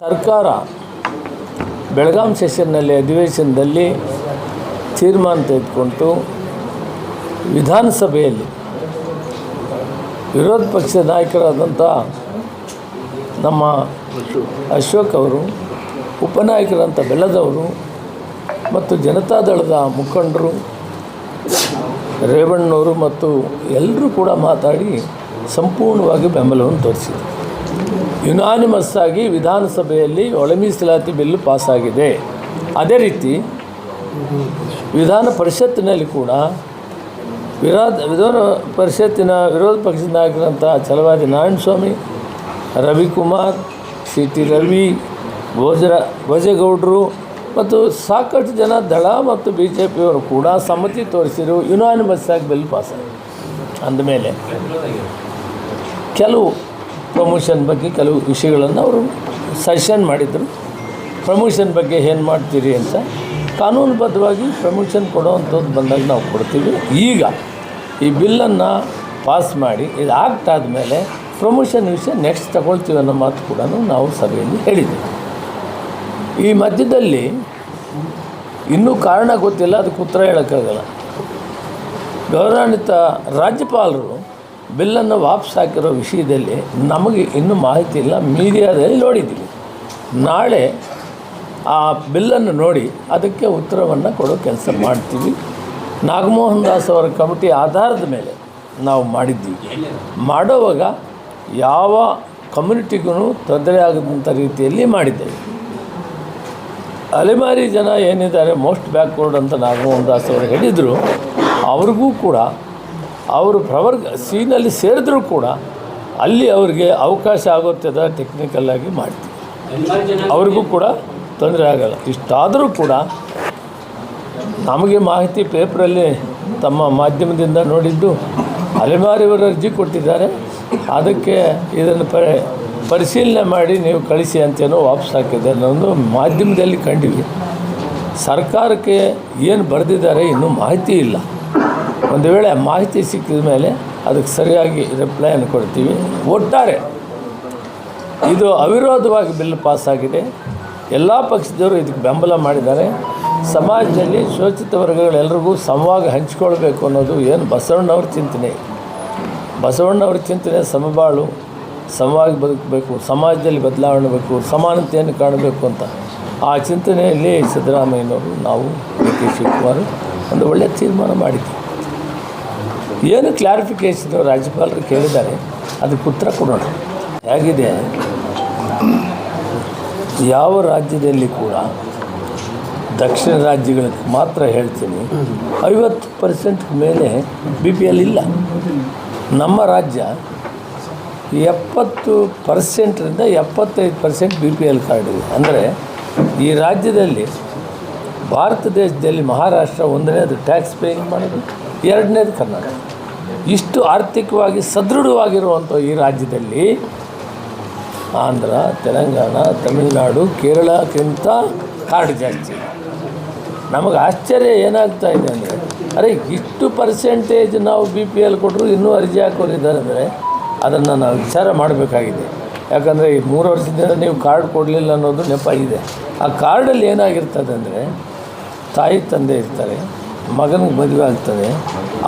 ಸರ್ಕಾರ ಬೆಳಗಾಂ ಸೆಷನ್ನಲ್ಲಿ ಅಧಿವೇಶನದಲ್ಲಿ ತೀರ್ಮಾನ ತೆಗೆದುಕೊಂಡು ವಿಧಾನಸಭೆಯಲ್ಲಿ ವಿರೋಧ ಪಕ್ಷದ ನಾಯಕರಾದಂಥ ನಮ್ಮ ಅಶೋಕ್ ಅವರು, ಉಪನಾಯಕರಂಥ ಬೆಲ್ಲದವರು ಮತ್ತು ಜನತಾದಳದ ಮುಖಂಡರು ರೇವಣ್ಣವರು ಮತ್ತು ಎಲ್ಲರೂ ಕೂಡ ಮಾತಾಡಿ ಸಂಪೂರ್ಣವಾಗಿ ಬೆಂಬಲವನ್ನು ತೋರಿಸಿದರು. ಯುನಾನಿಮಸ್ ಆಗಿ ವಿಧಾನಸಭೆಯಲ್ಲಿ ಒಳ ಮೀಸಲಾತಿ ಬಿಲ್ಲು ಪಾಸಾಗಿದೆ. ಅದೇ ರೀತಿ ವಿಧಾನ ಪರಿಷತ್ತಿನಲ್ಲಿ ಕೂಡ ವಿಧಾನ ಪರಿಷತ್ತಿನ ವಿರೋಧ ಪಕ್ಷದ ನಾಯಕರಂಥ ಛಲವಾದಿ ನಾರಾಯಣಸ್ವಾಮಿ, ರವಿಕುಮಾರ್, ಸಿ.ಟಿ. ರವಿ, ಭೋಜೇಗೌಡರು ಮತ್ತು ಸಾಕಷ್ಟು ಜನ ದಳ ಮತ್ತು BJPಯವರು ಕೂಡ ಸಮ್ಮತಿ ತೋರಿಸಿದರು. ಯುನಾನಿಮಸ್ ಆಗಿ ಬಿಲ್ ಪಾಸಾಗಿದೆ. ಅಂದಮೇಲೆ ಕೆಲವು ಪ್ರಮೋಷನ್ ಬಗ್ಗೆ ಕೆಲವು ವಿಷಯಗಳನ್ನು ಅವರು ಸಜೆಷನ್ ಮಾಡಿದರು. ಪ್ರಮೋಷನ್ ಬಗ್ಗೆ ಏನು ಮಾಡ್ತೀರಿ ಅಂತ ಕಾನೂನುಬದ್ಧವಾಗಿ ಪ್ರಮೋಷನ್ ಕೊಡೋವಂಥದ್ದು ಬಂದಾಗ ನಾವು ಕೊಡ್ತೀವಿ. ಈಗ ಈ ಬಿಲ್ಲನ್ನು ಪಾಸ್ ಮಾಡಿ ಇದು ಆಗ್ತಾದ ಮೇಲೆ ಪ್ರಮೋಷನ್ ವಿಷಯ ನೆಕ್ಸ್ಟ್ ತಗೊಳ್ತೀವಿ ಅನ್ನೋ ಮಾತು ಕೂಡ ನಾವು ಸಭೆಯಲ್ಲಿ ಹೇಳಿದ್ದೀವಿ. ಈ ಮಧ್ಯದಲ್ಲಿ ಇನ್ನೂ ಕಾರಣ ಗೊತ್ತಿಲ್ಲ, ಅದಕ್ಕೆ ಉತ್ತರ ಹೇಳೋಕ್ಕಾಗಲ್ಲ. ಗೌರವಾನ್ವಿತ ರಾಜ್ಯಪಾಲರು ಬಿಲ್ಲನ್ನು ವಾಪಸ್ ಹಾಕಿರೋ ವಿಷಯದಲ್ಲಿ ನಮಗೆ ಇನ್ನೂ ಮಾಹಿತಿ ಇಲ್ಲ. ಮೀಡಿಯಾದಲ್ಲಿ ನೋಡಿದ್ದೀವಿ. ನಾಳೆ ಆ ಬಿಲ್ಲನ್ನು ನೋಡಿ ಅದಕ್ಕೆ ಉತ್ತರವನ್ನು ಕೊಡೋ ಕೆಲಸ ಮಾಡ್ತೀವಿ. ನಾಗಮೋಹನ್ ದಾಸ್ ಅವರ ಕಮಿಟಿ ಆಧಾರದ ಮೇಲೆ ನಾವು ಮಾಡಿದ್ದೀವಿ. ಮಾಡೋವಾಗ ಯಾವ ಕಮ್ಯುನಿಟಿಗೂ ತೊಂದರೆ ಆಗದಂಥ ರೀತಿಯಲ್ಲಿ ಮಾಡಿದ್ದೇವೆ. ಅಲೆಮಾರಿ ಜನ ಏನಿದ್ದಾರೆ ಮೋಸ್ಟ್ ಬ್ಯಾಕ್ವರ್ಡ್ ಅಂತ ನಾಗಮೋಹನ್ ದಾಸ್ ಅವರು ಹೇಳಿದರು. ಅವ್ರಿಗೂ ಕೂಡ ಅವರು ಪ್ರವರ್ಗ ಸಿನಲ್ಲಿ ಸೇರಿದ್ರೂ ಕೂಡ ಅಲ್ಲಿ ಅವ್ರಿಗೆ ಅವಕಾಶ ಆಗುತ್ತದೆ ಟೆಕ್ನಿಕಲ್ಲಾಗಿ ಮಾಡ್ತೀವಿ. ಅವ್ರಿಗೂ ಕೂಡ ತೊಂದರೆ ಆಗಲ್ಲ. ಇಷ್ಟಾದರೂ ಕೂಡ ನಮಗೆ ಮಾಹಿತಿ ಪೇಪರಲ್ಲಿ ತಮ್ಮ ಮಾಧ್ಯಮದಿಂದ ನೋಡಿದ್ದು ಅಲೆಮಾರಿಯವರು ಅರ್ಜಿ ಕೊಟ್ಟಿದ್ದಾರೆ. ಅದಕ್ಕೆ ಇದನ್ನು ಪರಿಶೀಲನೆ ಮಾಡಿ ನೀವು ಕಳಿಸಿ ಅಂತೇನೋ ವಾಪಸ್ ಹಾಕಿದೆ ಅನ್ನೋದು ಮಾಧ್ಯಮದಲ್ಲಿ ಕಂಡಿವಿ. ಸರ್ಕಾರಕ್ಕೆ ಏನು ಬರೆದಿದ್ದಾರೆ ಇನ್ನೂ ಮಾಹಿತಿ ಇಲ್ಲ. ಒಂದು ವೇಳೆ ಮಾಹಿತಿ ಸಿಕ್ಕಿದ ಮೇಲೆ ಅದಕ್ಕೆ ಸರಿಯಾಗಿ ರಿಪ್ಲೈಯನ್ನು ಕೊಡ್ತೀವಿ. ಒಟ್ಟಾರೆ ಇದು ಅವಿರೋಧವಾಗಿ ಬಿಲ್ ಪಾಸಾಗಿದೆ. ಎಲ್ಲ ಪಕ್ಷದವರು ಇದಕ್ಕೆ ಬೆಂಬಲ ಮಾಡಿದ್ದಾರೆ. ಸಮಾಜದಲ್ಲಿ ಶೋಷಿತ ವರ್ಗಗಳೆಲ್ಲರಿಗೂ ಸಮವಾಗಿ ಹಂಚಿಕೊಳ್ಬೇಕು ಅನ್ನೋದು ಏನು ಬಸವಣ್ಣವ್ರ ಚಿಂತನೆ. ಬಸವಣ್ಣವ್ರ ಚಿಂತನೆ ಸಮಬಾಳು, ಸಮವಾಗಿ ಬದುಕಬೇಕು, ಸಮಾಜದಲ್ಲಿ ಬದಲಾವಣೆ ಬೇಕು, ಸಮಾನತೆಯನ್ನು ಕಾಣಬೇಕು ಅಂತ. ಆ ಚಿಂತನೆಯಲ್ಲಿ ಸಿದ್ದರಾಮಯ್ಯನವರು, ನಾವು ಡಿ.ಕೆ. ಶಿವಕುಮಾರ್ ಒಂದು ಒಳ್ಳೆಯ ತೀರ್ಮಾನ ಮಾಡಿದ್ವಿ. ಏನು ಕ್ಲಾರಿಫಿಕೇಷನ್ ರಾಜ್ಯಪಾಲರು ಕೇಳಿದ್ದಾರೆ, ಅದಕ್ಕೆ ಉತ್ತರ ಕೊಡೋಣ. ಹೇಗಿದೆ, ಯಾವ ರಾಜ್ಯದಲ್ಲಿ ಕೂಡ ದಕ್ಷಿಣ ರಾಜ್ಯಗಳಿಗೆ ಮಾತ್ರ ಹೇಳ್ತೀನಿ 50% ಮೇಲೆ BPL ಇಲ್ಲ. ನಮ್ಮ ರಾಜ್ಯ 70%ರಿಂದ 75% BPL ಕಾರ್ಡ್ ಇದೆ. ಅಂದರೆ ಈ ರಾಜ್ಯದಲ್ಲಿ ಭಾರತ ದೇಶದಲ್ಲಿ ಮಹಾರಾಷ್ಟ್ರ 1ನೇದು ಟ್ಯಾಕ್ಸ್ ಪೇಯಿಂಗ್ ಮಾಡೋದು, 2ನೇದು ಕರ್ನಾಟಕ. ಇಷ್ಟು ಆರ್ಥಿಕವಾಗಿ ಸದೃಢವಾಗಿರುವಂಥ ಈ ರಾಜ್ಯದಲ್ಲಿ ಆಂಧ್ರ, ತೆಲಂಗಾಣ, ತಮಿಳುನಾಡು, ಕೇರಳಕ್ಕಿಂತ ಕಾರ್ಡ್ ಜಾಸ್ತಿ. ನಮಗೆ ಆಶ್ಚರ್ಯ ಏನಾಗ್ತಾ ಇದೆ ಅಂದರೆ, ಅರೆ ಇಷ್ಟು ಪರ್ಸೆಂಟೇಜ್ ನಾವು BPL ಕೊಟ್ಟರು ಇನ್ನೂ ಅರ್ಜಿ ಹಾಕೋರಿದ್ದಾರೆ ಅಂದರೆ ಅದನ್ನು ನಾವು ವಿಚಾರ ಮಾಡಬೇಕಾಗಿದೆ. ಯಾಕಂದರೆ ಈ 3 ವರ್ಷದಿಂದ ನೀವು ಕಾರ್ಡ್ ಕೊಡಲಿಲ್ಲ ಅನ್ನೋದು ನೆಪ ಇದೆ. ಆ ಕಾರ್ಡಲ್ಲಿ ಏನಾಗಿರ್ತದೆ ಅಂದರೆ, ತಾಯಿ ತಂದೆ ಇರ್ತಾರೆ, ಮಗನಿಗೆ ಮದುವೆ ಆಗ್ತದೆ,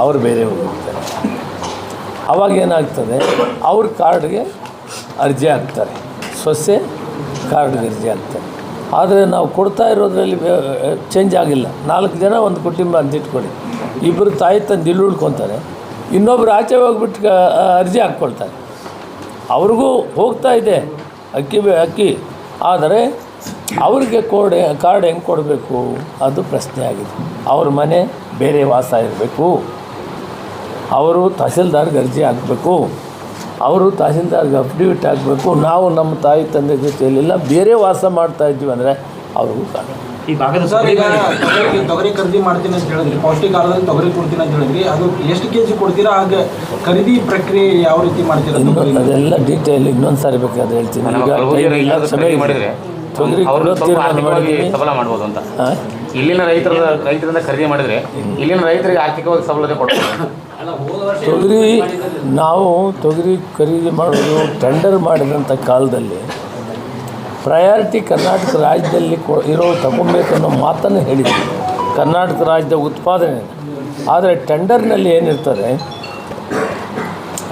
ಅವರು ಬೇರೆ ಹೋಗಿರ್ತಾರೆ. ಆವಾಗ ಏನಾಗ್ತದೆ, ಅವ್ರ ಕಾರ್ಡ್ಗೆ ಅರ್ಜಿ ಹಾಕ್ತಾರೆ, ಸೊಸೆ ಕಾರ್ಡ್ಗೆ ಅರ್ಜಿ ಹಾಕ್ತಾರೆ. ಆದರೆ ನಾವು ಕೊಡ್ತಾ ಇರೋದ್ರಲ್ಲಿ ಚೇಂಜ್ ಆಗಿಲ್ಲ. 4 ಜನ ಒಂದು ಕುಟುಂಬ ಅಂತ ಇಟ್ಕೊಳ್ಳಿ, ಇಬ್ಬರು ತಾಯಿ ತಂದೆ ಇಲ್ಲಿ ಉಳ್ಕೊತಾರೆ, ಇನ್ನೊಬ್ಬರು ಆಚೆ ಹೋಗ್ಬಿಟ್ಟು ಅರ್ಜಿ ಹಾಕ್ಕೊಳ್ತಾರೆ. ಅವ್ರಿಗೂ ಹೋಗ್ತಾ ಇದೆ ಅಕ್ಕಿ. ಆದರೆ ಅವ್ರಿಗೆ ಕಾರ್ಡ್ ಹೆಂಗೆ ಕೊಡಬೇಕು ಅದು ಪ್ರಶ್ನೆ ಆಗಿದೆ. ಅವ್ರ ಮನೆ ಬೇರೆ ವಾಸ ಇರಬೇಕು, ಅವರು ತಹಸೀಲ್ದಾರ್ಗೆ ಅರ್ಜಿ ಹಾಕಬೇಕು, ಅವರು ತಹಸೀಲ್ದಾರ್ಗೆ ಅಫಿಡವಿಟ್ ಹಾಕಬೇಕು. ನಾವು ನಮ್ಮ ತಾಯಿ ತಂದೆ ಜೊತೆಯಲ್ಲೆಲ್ಲ ಬೇರೆ ವಾಸ ಮಾಡ್ತಾಯಿದ್ವಿ ಅಂದರೆ ಅವ್ರಿಗೂ ಕಾರಣ. ಈ ಭಾಗದ ತೊಗರಿ ಖರೀದಿ ಮಾಡ್ತೀನಿ ಅಂತ ಹೇಳಿದ್ರಿ, ಪೌಷ್ಟಿಕ ಆಹಾರದಲ್ಲಿ ತೊಗರಿ ಕೊಡ್ತೀನಿ ಅಂತ ಹೇಳಿದ್ರಿ, ಅದು ಎಷ್ಟು kg ಕೊಡ್ತೀರಾ? ಹಾಗೆ ಖರೀದಿ ಪ್ರಕ್ರಿಯೆ ಯಾವ ರೀತಿ ಮಾಡ್ತೀರಾ? ಅದೆಲ್ಲ ಡೀಟೇಲ್ ಇನ್ನೊಂದು ಸಾರಿ ಬೇಕಾದ್ರೆ ಹೇಳ್ತೀನಿ. ತೊಗರಿ ಸಬಲ ಮಾಡ್ಬೋದು ಅಂತ ಇಲ್ಲಿನ ರೈತರಿಂದ ಖರೀದಿ ಮಾಡಿದರೆ ಇಲ್ಲಿನ ರೈತರಿಗೆ ಆರ್ಥಿಕವಾಗಿ ಸಬಲತೆ ಕೊಡ್ತಾರೆ. ತೊಗರಿ ಖರೀದಿ ಮಾಡೋದು ಟೆಂಡರ್ ಮಾಡಿದಂಥ ಕಾಲದಲ್ಲಿ ಪ್ರಯಾರಿಟಿ ಕರ್ನಾಟಕ ರಾಜ್ಯದಲ್ಲಿ ಇರೋ ತಗೊಬೇಕು ಅನ್ನೋ ಮಾತನ್ನು ಹೇಳಿದ್ವಿ, ಕರ್ನಾಟಕ ರಾಜ್ಯದ ಉತ್ಪಾದನೆ. ಆದರೆ ಟೆಂಡರ್ನಲ್ಲಿ ಏನಿರ್ತದೆ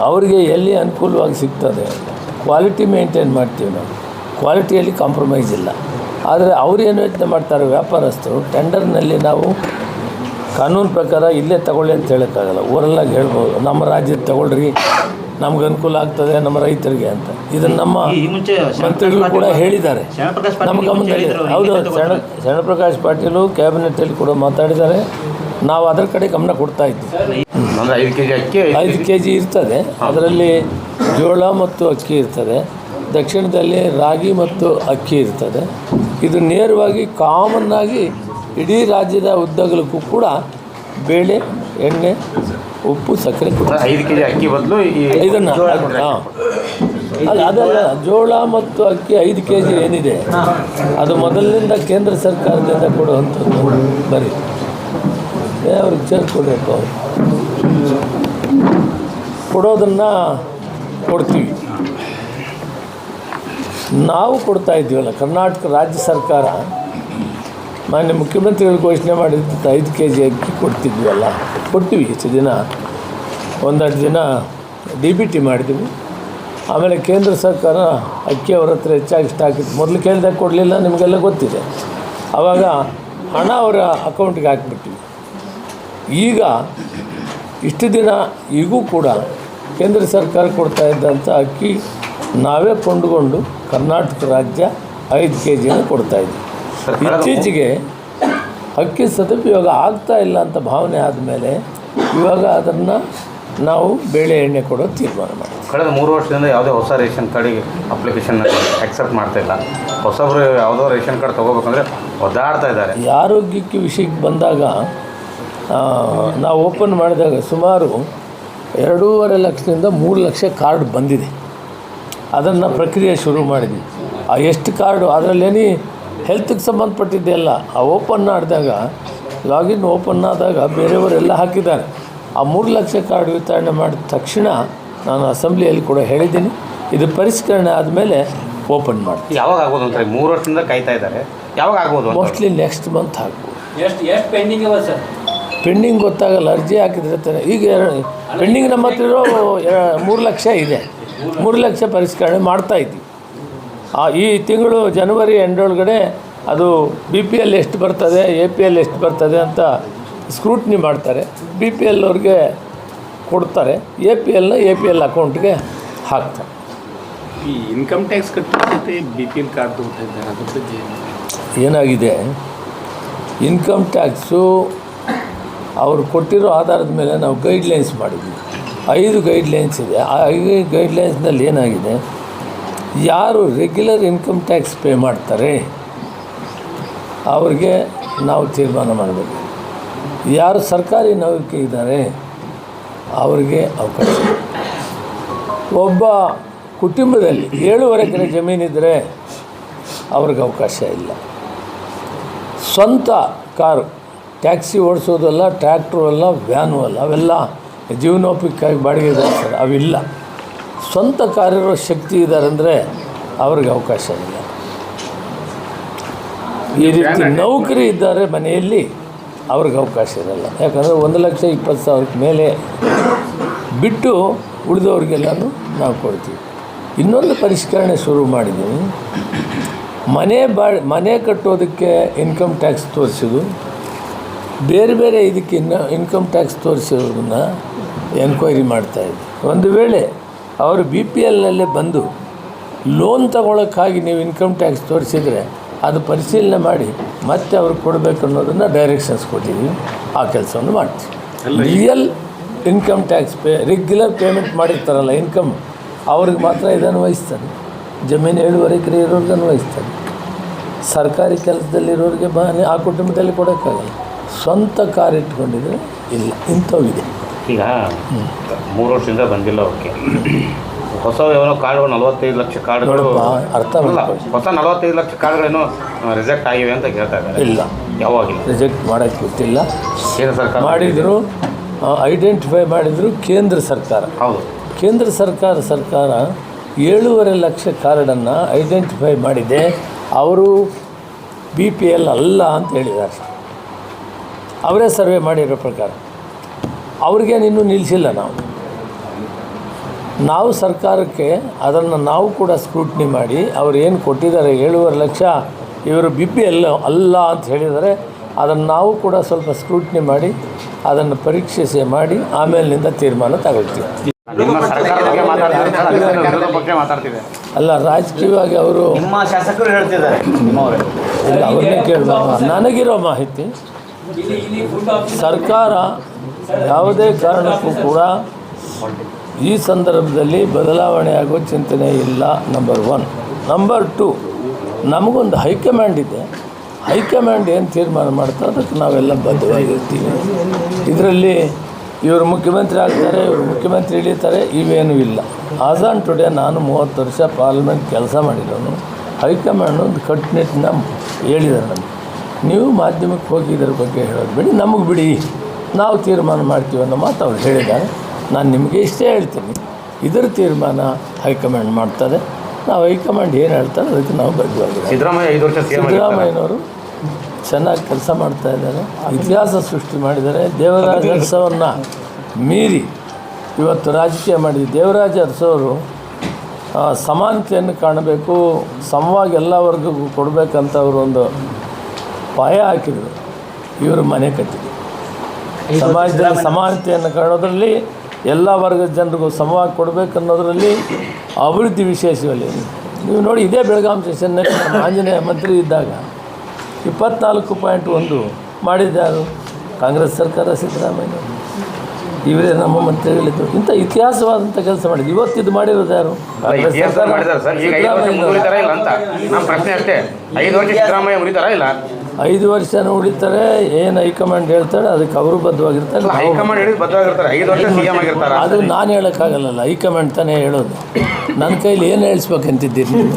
ಅವರಿಗೆ ಎಲ್ಲಿ ಅನುಕೂಲವಾಗಿ ಸಿಗ್ತದೆ, ಕ್ವಾಲಿಟಿ ಮೇಂಟೈನ್ ಮಾಡ್ತೀವಿ ನಾವು, ಕ್ವಾಲಿಟಿಯಲ್ಲಿ ಕಾಂಪ್ರಮೈಸ್ ಇಲ್ಲ. ಆದರೆ ಅವ್ರು ಏನು ಯೋಚನೆ ಮಾಡ್ತಾರೆ ವ್ಯಾಪಾರಸ್ಥರು, ಟೆಂಡರ್ನಲ್ಲಿ ನಾವು ಕಾನೂನು ಪ್ರಕಾರ ಇಲ್ಲೇ ತಗೊಳ್ಳಿ ಅಂತ ಹೇಳೋಕ್ಕಾಗಲ್ಲ, ಊರಲ್ಲಾಗಿ ಹೇಳ್ಬೋದು ನಮ್ಮ ರಾಜ್ಯದ ತಗೊಳ್ರಿ ನಮ್ಗೆ ಅನುಕೂಲ ಆಗ್ತದೆ ನಮ್ಮ ರೈತರಿಗೆ ಅಂತ. ಇದನ್ನು ನಮ್ಮ ಮಂತ್ರಿಗಳು ಕೂಡ ಹೇಳಿದ್ದಾರೆ, ನಮ್ಮ ಗಮನದಲ್ಲಿ. ಹೌದು, ಶರಣಪ್ರಕಾಶ್ ಪಾಟೀಲು ಕ್ಯಾಬಿನೆಟಲ್ಲಿ ಕೂಡ ಮಾತಾಡಿದ್ದಾರೆ. ನಾವು ಅದರ ಕಡೆ ಗಮನ ಕೊಡ್ತಾ ಇದ್ದೀವಿ. 5 ಕೆ ಜಿ ಇರ್ತದೆ, ಅದರಲ್ಲಿ ಜೋಳ ಮತ್ತು ಅಕ್ಕಿ ಇರ್ತದೆ, ದಕ್ಷಿಣದಲ್ಲಿ ರಾಗಿ ಮತ್ತು ಅಕ್ಕಿ ಇರ್ತದೆ. ಇದು ನೇರವಾಗಿ ಕಾಮನ್ನಾಗಿ ಇಡೀ ರಾಜ್ಯದ ಉದ್ದಗಲಕ್ಕೂ ಕೂಡ ಬೇಳೆ, ಎಣ್ಣೆ, ಉಪ್ಪು, ಸಕ್ಕರೆ 5 ಕೆ ಜಿ ಅಕ್ಕಿ ಬದಲು ಇದನ್ನು ಹಾಂ ಅದಲ್ಲ, ಜೋಳ ಮತ್ತು ಅಕ್ಕಿ 5 ಕೆ ಜಿ ಏನಿದೆ ಅದು ಮೊದಲಿನಿಂದ ಕೇಂದ್ರ ಸರ್ಕಾರದಿಂದ ಕೊಡುವಂಥದ್ದು. ಬರೀ ಅವ್ರಿಗೆ ಸೇರಿಕೊಡ್ಬೇಕು, ಅವರು ಕೊಡೋದನ್ನು ಕೊಡ್ತೀವಿ. ನಾವು ಕೊಡ್ತಾ ಇದ್ದೀವಲ್ಲ, ಕರ್ನಾಟಕ ರಾಜ್ಯ ಸರ್ಕಾರ ಮಾನ್ಯ ಮುಖ್ಯಮಂತ್ರಿಗಳು ಘೋಷಣೆ ಮಾಡಿದ್ದು 5 ಕೆ ಜಿ ಅಕ್ಕಿ ಕೊಡ್ತಿದ್ವಲ್ಲ, ಕೊಡ್ತೀವಿ. ಹೆಚ್ಚು ದಿನ 1-2 ದಿನ DBT ಮಾಡಿದ್ವಿ. ಆಮೇಲೆ ಕೇಂದ್ರ ಸರ್ಕಾರ ಅಕ್ಕಿ ಅವ್ರ ಹತ್ರ ಹೆಚ್ಚಾಗಿ ಸ್ಟಾಕ್ ಇತ್ತು. ಮೊದಲು ಕೇಳಿದಾಗ ಕೊಡಲಿಲ್ಲ, ನಿಮಗೆಲ್ಲ ಗೊತ್ತಿದೆ. ಆವಾಗ ಹಣ ಅವರ ಅಕೌಂಟಿಗೆ ಹಾಕಿಬಿಟ್ಟಿವಿ. ಈಗ ಇಷ್ಟು ದಿನ ಈಗೂ ಕೂಡ ಕೇಂದ್ರ ಸರ್ಕಾರ ಕೊಡ್ತಾ ಇದ್ದಂಥ ಅಕ್ಕಿ ನಾವೇ ಕೊಂಡುಕೊಂಡು ಕರ್ನಾಟಕ ರಾಜ್ಯ 5 ಕೆ ಜಿನ ಕೊಡ್ತಾಯಿದ್ವಿ. ಇತ್ತೀಚೆಗೆ ಅಕ್ಕಿ ಸದುಪಯೋಗ ಆಗ್ತಾ ಇಲ್ಲ ಅಂತ ಭಾವನೆ ಆದಮೇಲೆ ಇವಾಗ ಅದನ್ನು ನಾವು ಬೇಳೆ ಎಣ್ಣೆ ಕೊಡೋ ತೀರ್ಮಾನ ಮಾಡಿದ್ವಿ. ಕಳೆದ 3 ವರ್ಷದಿಂದ ಯಾವುದೇ ಹೊಸ ರೇಷನ್ ಕಾರ್ಡಿಗೆ ಅಪ್ಲಿಕೇಶನ್ ಆಕ್ಸೆಪ್ಟ್ ಮಾಡ್ತಾ ಇಲ್ಲ. ಹೊಸಬ್ರು ಯಾವುದೋ ರೇಷನ್ ಕಾರ್ಡ್ ತೊಗೋಬೇಕಂದ್ರೆ ಒದ್ದಾಡ್ತಾ ಇದ್ದಾರೆ. ಆರೋಗ್ಯಕ್ಕೆ ವಿಷಯಕ್ಕೆ ಬಂದಾಗ ನಾವು ಓಪನ್ ಮಾಡಿದಾಗ ಸುಮಾರು 2.5 ಲಕ್ಷದಿಂದ 3 ಲಕ್ಷ ಕಾರ್ಡ್ ಬಂದಿದೆ. ಅದನ್ನು ಪ್ರಕ್ರಿಯೆ ಶುರು ಮಾಡಿದ್ವಿ. ಎಷ್ಟು ಕಾರ್ಡು ಅದರಲ್ಲೇನಿ ಹೆಲ್ತ್ಗೆ ಸಂಬಂಧಪಟ್ಟಿದ್ದೆಲ್ಲ ಓಪನ್ ಮಾಡಿದಾಗ, ಲಾಗಿನ್ ಓಪನ್ ಆದಾಗ ಬೇರೆಯವರೆಲ್ಲ ಹಾಕಿದ್ದಾರೆ. ಆ 3 ಲಕ್ಷ ಕಾರ್ಡ್ ವಿತರಣೆ ಮಾಡಿದ ತಕ್ಷಣ ನಾನು ಅಸೆಂಬ್ಲಿಯಲ್ಲಿ ಕೂಡ ಹೇಳಿದ್ದೀನಿ, ಇದು ಪರಿಷ್ಕರಣೆ ಆದಮೇಲೆ ಓಪನ್ ಮಾಡ್ತೀವಿ. ಯಾವಾಗ ಆಗ್ಬೋದು ಅಂತ 3 ವರ್ಷದಿಂದ ಕಾಯ್ತಾ ಇದ್ದಾರೆ, ಯಾವಾಗ ಆಗ್ಬೋದು? ಮೋಸ್ಟ್ಲಿ ನೆಕ್ಸ್ಟ್ ಮಂತ್ ಆಗ್ಬೋದು. ಎಷ್ಟು ಪೆಂಡಿಂಗ್ ಇವ ಸರ್? ಪೆಂಡಿಂಗ್ ಗೊತ್ತಾಗಲ್ಲ, ಅರ್ಜಿ ಹಾಕಿದ್ರೆ ತಾನೆ. ಈಗ ಪೆಂಡಿಂಗ್ ನಮ್ಮ ಹತ್ರ ಇರೋ 3 ಲಕ್ಷ ಇದೆ. 3 ಲಕ್ಷ ಪರಿಷ್ಕರಣೆ ಮಾಡ್ತಾಯಿದ್ವಿ. ಈ ತಿಂಗಳು ಜನವರಿ ಎಂಡೊಳಗಡೆ ಅದು BPL ಎಷ್ಟು ಬರ್ತದೆ, APL ಎಷ್ಟು ಬರ್ತದೆ ಅಂತ ಸ್ಕ್ರೂಟ್ನಿ ಮಾಡ್ತಾರೆ. BPL ಅವ್ರಿಗೆ ಕೊಡ್ತಾರೆ, APL ಅಕೌಂಟ್ಗೆ ಹಾಕ್ತಾರೆ. ಈ ಇನ್ಕಮ್ ಟ್ಯಾಕ್ಸ್ ಕಟ್ಟೋದಕ್ಕೆ BPL ಕಾರ್ಡ್ ತೊಗೊಳ್ತಾ ಇದ್ದಾರೆ, ಅದ್ರ ಬಗ್ಗೆ ಏನಾಗಿದೆ, ಇನ್ಕಮ್ ಟ್ಯಾಕ್ಸು ಅವರು ಕೊಟ್ಟಿರೋ ಆಧಾರದ ಮೇಲೆ ನಾವು ಗೈಡ್ಲೈನ್ಸ್ ಮಾಡಿದ್ವಿ. 5 ಗೈಡ್ಲೈನ್ಸ್ ಇದೆ. ಆ 5 ಗೈಡ್ಲೈನ್ಸ್ನಲ್ಲಿ ಏನಾಗಿದೆ, ಯಾರು ರೆಗ್ಯುಲರ್ ಇನ್ಕಮ್ ಟ್ಯಾಕ್ಸ್ ಪೇ ಮಾಡ್ತಾರೆ ಅವ್ರಿಗೆ ನಾವು ತೀರ್ಮಾನ ಮಾಡಬೇಕು. ಯಾರು ಸರ್ಕಾರಿ ನೌಕರಿ ಇದ್ದಾರೆ ಅವರಿಗೆ ಅವಕಾಶ. ಒಬ್ಬ ಕುಟುಂಬದಲ್ಲಿ 7.5 ಎಕರೆ ಜಮೀನಿದ್ದರೆ ಅವ್ರಿಗೆ ಅವಕಾಶ ಇಲ್ಲ. ಸ್ವಂತ ಕಾರು, ಟ್ಯಾಕ್ಸಿ ಓಡಿಸೋದಲ್ಲ, ಟ್ರ್ಯಾಕ್ಟ್ರು ಅಲ್ಲ, ವ್ಯಾನು ಅಲ್ಲ, ಅವೆಲ್ಲ ಜೀವನೋಪಯೋಗಕ್ಕಾಗಿ ಬಾಡಿಗೆ ಇದ್ದಾರೆ, ಅವಿಲ್ಲ. ಸ್ವಂತ ಕಾರಿರೋ ಶಕ್ತಿ ಇದ್ದಾರೆ ಅಂದರೆ ಅವ್ರಿಗೆ ಅವಕಾಶ ಇಲ್ಲ. ಈ ರೀತಿ ನೌಕರಿ ಇದ್ದಾರೆ ಮನೆಯಲ್ಲಿ ಅವ್ರಿಗೆ ಅವಕಾಶ ಇರಲ್ಲ. ಯಾಕಂದರೆ 1,20,000 ಮೇಲೆ ಬಿಟ್ಟು ಉಳಿದವ್ರಿಗೆಲ್ಲನೂ ನಾವು ಕೊಡ್ತೀವಿ. ಇನ್ನೊಂದು ಪರಿಷ್ಕರಣೆ ಶುರು ಮಾಡಿದ್ದೀವಿ. ಮನೆ ಕಟ್ಟೋದಕ್ಕೆ ಇನ್ಕಮ್ ಟ್ಯಾಕ್ಸ್ ತೋರಿಸೋದು, ಬೇರೆ ಬೇರೆ ಇದಕ್ಕೆ ಇನ್ಕಮ್ ಟ್ಯಾಕ್ಸ್ ತೋರಿಸೋದನ್ನು ಎನ್ಕ್ವೈರಿ ಮಾಡ್ತಾಯಿದ್ವಿ. ಒಂದು ವೇಳೆ ಅವರು BPLನಲ್ಲೇ ಬಂದು ಲೋನ್ ತಗೊಳ್ಳೋಕ್ಕಾಗಿ ನೀವು ಇನ್ಕಮ್ ಟ್ಯಾಕ್ಸ್ ತೋರಿಸಿದರೆ ಅದು ಪರಿಶೀಲನೆ ಮಾಡಿ ಮತ್ತೆ ಅವ್ರಿಗೆ ಕೊಡಬೇಕು ಅನ್ನೋದನ್ನು ಡೈರೆಕ್ಷನ್ಸ್ ಕೊಟ್ಟಿದ್ದೀವಿ. ಆ ಕೆಲಸವನ್ನು ಮಾಡ್ತೀವಿ. Real income tax regular payment ಮಾಡಿರ್ತಾರಲ್ಲ ಇನ್ಕಮ್, ಅವ್ರಿಗೆ ಮಾತ್ರ ಇದನ್ನು ವಹಿಸ್ತಾರೆ. ಜಮೀನು 7.5 ಎಕರೆ ಇರೋರಿಗೆ ಅನ್ವಯಿಸ್ತಾರೆ. ಸರ್ಕಾರಿ ಕೆಲಸದಲ್ಲಿರೋರಿಗೆ ಆ ಕುಟುಂಬದಲ್ಲಿ ಕೊಡೋಕ್ಕಾಗಲ್ಲ. ಸ್ವಂತ ಕಾರ್ ಇಟ್ಕೊಂಡಿದ್ರೆ ಇಲ್ಲ, ಇಂಥವಿದೆ. ಈಗ 3 ವರ್ಷದಿಂದ ಬಂದಿಲ್ಲ ಅವಕ್ಕೆ. ಹೊಸ ಏನೋ ಕಾರ್ಡ್ಗಳು 45 ಲಕ್ಷ ಕಾರ್ಡ್ಗಳು ಅರ್ಥ ಮಾಡ್ಕೊಳ್ಳಿ. ಹೊಸ 45 ಲಕ್ಷ ಕಾರ್ಡ್ಗಳೇನೋ ರಿಜೆಕ್ಟ್ ಆಗಿವೆ ಅಂತ ಕೇಳ್ತಾ ಇದ್ದಾರೆ. ಇಲ್ಲ, ಯಾವಾಗಿಲ್ಲ ರಿಜೆಕ್ಟ್ ಮಾಡೋಕ್ಕೆ ಗೊತ್ತಿಲ್ಲ. ಕೇಂದ್ರ ಸರ್ಕಾರ ಮಾಡಿದರು, ಐಡೆಂಟಿಫೈ ಮಾಡಿದರು ಕೇಂದ್ರ ಸರ್ಕಾರ. ಹೌದು, ಕೇಂದ್ರ ಸರ್ಕಾರ 7.5 ಲಕ್ಷ ಕಾರ್ಡನ್ನು ಐಡೆಂಟಿಫೈ ಮಾಡಿದೆ. ಅವರು BPL ಅಲ್ಲ ಅಂತ ಹೇಳಿದ್ದಾರೆ. ಅವರೇ ಸರ್ವೆ ಮಾಡಿರೋ ಪ್ರಕಾರ ಅವ್ರಿಗೇನು ಇನ್ನೂ ನಿಲ್ಲಿಸಿಲ್ಲ. ನಾವು ಸರ್ಕಾರಕ್ಕೆ ಅದನ್ನು ನಾವು ಕೂಡ ಸ್ಕ್ರೂಟ್ನಿ ಮಾಡಿ ಅವ್ರು ಏನು ಕೊಟ್ಟಿದ್ದಾರೆ 7.5 ಲಕ್ಷ ಇವರು BPL ಅಲ್ಲ ಅಂತ ಹೇಳಿದರೆ ಅದನ್ನು ನಾವು ಕೂಡ ಸ್ವಲ್ಪ ಸ್ಕ್ರೂಟ್ನಿ ಮಾಡಿ ಅದನ್ನು ಪರೀಕ್ಷೆ ಮಾಡಿ ಆಮೇಲಿನಿಂದ ತೀರ್ಮಾನ ತಗೊಳ್ತೀವಿ. ನಿಮ್ಮ ಸರ್ಕಾರದ ಬಗ್ಗೆ ಮಾತಾಡ್ತಿದೆ ಅಲ್ಲ, ರಾಜಕೀಯವಾಗಿ ಅವರು ನಿಮ್ಮ ಶಾಸಕರು ಹೇಳ್ತಿದ್ದಾರೆ ನಿಮ್ಮವರೇ ಇಲ್ಲ, ಅವ್ರನ್ನೇ ಕೇಳಬೇಕು. ನನಗಿರೋ ಮಾಹಿತಿ ಸರ್ಕಾರ ಯಾವುದೇ ಕಾರಣಕ್ಕೂ ಕೂಡ ಈ ಸಂದರ್ಭದಲ್ಲಿ ಬದಲಾವಣೆ ಆಗೋ ಚಿಂತನೆ ಇಲ್ಲ. ನಂಬರ್ 1. ನಂಬರ್ 2, ನಮಗೊಂದು ಹೈಕಮಾಂಡ್ ಇದೆ. ಹೈಕಮಾಂಡ್ ಏನು ತೀರ್ಮಾನ ಮಾಡ್ತಾರೆ ಅದಕ್ಕೆ ನಾವೆಲ್ಲ ಬದ್ಧವಾಗಿರ್ತೀವಿ. ಇದರಲ್ಲಿ ಇವರು ಮುಖ್ಯಮಂತ್ರಿ ಆಗ್ತಾರೆ, ಇವರು ಮುಖ್ಯಮಂತ್ರಿ ಇಳಿತಾರೆ, ಇವೇನೂ ಇಲ್ಲ. ಆಸ್ ಆನ್ ಟುಡೇ ನಾನು 30 ವರ್ಷ ಪಾರ್ಲಿಮೆಂಟ್ ಕೆಲಸ ಮಾಡಿರೋನು. ಹೈಕಮಾಂಡ್ ಒಂದು ಕಟ್ಟುನಿಟ್ಟಿನ ಹೇಳಿದ್ದಾರೆ ನಮಗೆ, ನೀವು ಮಾಧ್ಯಮಕ್ಕೆ ಹೋಗಿ ಇದರ ಬಗ್ಗೆ ಹೇಳೋದು ಬಿಡಿ, ನಮಗೆ ಬಿಡಿ, ನಾವು ತೀರ್ಮಾನ ಮಾಡ್ತೀವಿ ಅನ್ನೋ ಮಾತು ಅವ್ರು ಹೇಳಿದ್ದಾರೆ. ನಾನು ನಿಮಗೆ ಇಷ್ಟೇ ಹೇಳ್ತೀನಿ, ಇದರ ತೀರ್ಮಾನ ಹೈಕಮಾಂಡ್ ಮಾಡ್ತಾರೆ. ನಾವು ಹೈಕಮಾಂಡ್ ಏನು ಹೇಳ್ತಾರೆ ಅದಕ್ಕೆ ನಾವು ಬದ್ಧವಾಗಿದ್ದೀವಿ. ಸಿದ್ದರಾಮಯ್ಯನವರು ಚೆನ್ನಾಗಿ ಕೆಲಸ ಮಾಡ್ತಾ ಇದ್ದಾರೆ, ಇತಿಹಾಸ ಸೃಷ್ಟಿ ಮಾಡಿದ್ದಾರೆ. ದೇವರಾಜ ಅರಸವನ್ನು ಮೀರಿ ಇವತ್ತು ರಾಜಕೀಯ ಮಾಡಿದ್ದು. ದೇವರಾಜ ಅರಸವರು ಸಮಾನತೆಯನ್ನು ಕಾಣಬೇಕು, ಸಮವಾಗಿ ಎಲ್ಲ ವರ್ಗಕ್ಕೂ ಕೊಡಬೇಕಂತ ಅವರು ಒಂದು ಪಾಯ ಹಾಕಿದರು. ಇವರು ಮನೆ ಕಟ್ಟಿದ್ರು. ಸಮಾಜದಲ್ಲಿ ಸಮಾನತೆಯನ್ನು ಕಾಣೋದ್ರಲ್ಲಿ, ಎಲ್ಲ ವರ್ಗದ ಜನರಿಗೂ ಸಮವಾಗಿ ಕೊಡಬೇಕನ್ನೋದರಲ್ಲಿ, ಅಭಿವೃದ್ಧಿ ವಿಶೇಷದಲ್ಲಿ ನೀವು ನೋಡಿ, ಇದೇ ಬೆಳಗಾಂ ಸೆಷನ್ನಲ್ಲಿ ನಮ್ಮ ಆಂಜನೇಯ ಮಂತ್ರಿ ಇದ್ದಾಗ 24.1 ಮಾಡಿದ್ದಾರು ಕಾಂಗ್ರೆಸ್ ಸರ್ಕಾರ, ಸಿದ್ದರಾಮಯ್ಯ ಇವರೇ ನಮ್ಮ ಮಂತ್ರಿಗಳಿದ್ದು. ಇಂಥ ಇತಿಹಾಸವಾದಂಥ ಕೆಲಸ ಮಾಡಿದ್ದು. ಇವತ್ತಿದ್ದು ಮಾಡಿರೋದು ಯಾರು? ಕಾಂಗ್ರೆಸ್ ಸರ್ಕಾರ. ಪ್ರಶ್ನೆ ಅಷ್ಟೇ, 5 ವರ್ಷ ಸಿದ್ದರಾಮಯ್ಯ ಮುರಿತಾರಾ ಇಲ್ಲ? 5 ವರ್ಷನೂ ಉಳಿತಾರೆ. ಏನು ಹೈಕಮಾಂಡ್ ಹೇಳ್ತಾರೆ ಅದಕ್ಕೆ ಅವರು ಬದ್ಧವಾಗಿರ್ತಾರೆ. ಹೈಕಮಾಂಡ್ ಹೇಳಿದ್ದು ಬದ್ಧವಾಗಿರ್ತಾರೆ. 5 ವರ್ಷ CM ಆಗಿರ್ತಾರೆ. ಅದು ನಾನು ಹೇಳೋಕ್ಕಾಗಲ್ಲ, ಹೈಕಮಾಂಡ್ ತಾನೇ ಹೇಳೋದು. ನನ್ನ ಕೈಲಿ ಏನು ಹೇಳಿಸ್ಬೇಕಂತಿದ್ದೀರಿ ನೀವು?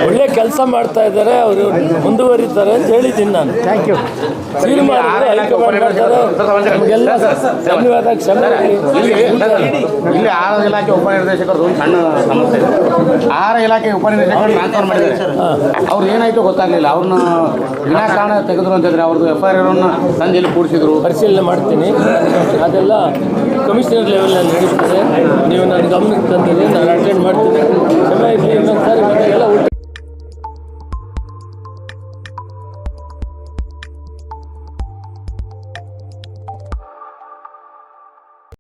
ಒಳ್ಳೆ ಕೆಲಸ ಮಾಡ್ತಾ ಇದ್ದಾರೆ, ಅವರು ಮುಂದುವರಿತಾರೆ ಅಂತ ಹೇಳಿದ್ದೀನಿ ನಾನು. Thank you. ಹೈಕಮಾಂಡ್ ಮಾಡ್ತಾರೆ. ನಮಗೆಲ್ಲ ಧನ್ಯವಾದ, ಕ್ಷಮೆ. ಇಲ್ಲಿ ಆಹಾರ ಇಲಾಖೆ ಉಪನಿರ್ದೇಶಕರು ಸಣ್ಣ ಸಮಸ್ಯೆ. ಆಹಾರ ಇಲಾಖೆ ಉಪನಿರ್ದೇಶಕರು ಟ್ರಾನ್ಸ್ಫರ್ ಮಾಡಿದ್ದಾರೆ. ಅವ್ರು ಏನಾಯಿತು ಗೊತ್ತಾಗಲಿಲ್ಲ. ಅವ್ರನ್ನ ವಿನಾಕಾರಣ ತೆಗೆದ್ರು ಅಂತಂದರೆ ಅವ್ರದ್ದು FIR ತಂದು ಇಲ್ಲಿ ಕೂಡಿಸಿದ್ರು. ಪರಿಶೀಲನೆ ಮಾಡ್ತೀನಿ. ಅದೆಲ್ಲ ಕಮಿಷನರ್ ಲೆವೆಲ್ನಲ್ಲಿ ನಡೀತದೆ. ನೀವು ನನ್ನ ಗಮನಕ್ಕೆ ತಂದಿರಿ, ನಾನು ಅಟೆಂಡ್ ಮಾಡ್ತೀನಿ. ಕ್ಷಮೆ ಇರಲಿ. ಇನ್ನೊಂದು ಸಾರಿ ಮನೆಗೆಲ್ಲ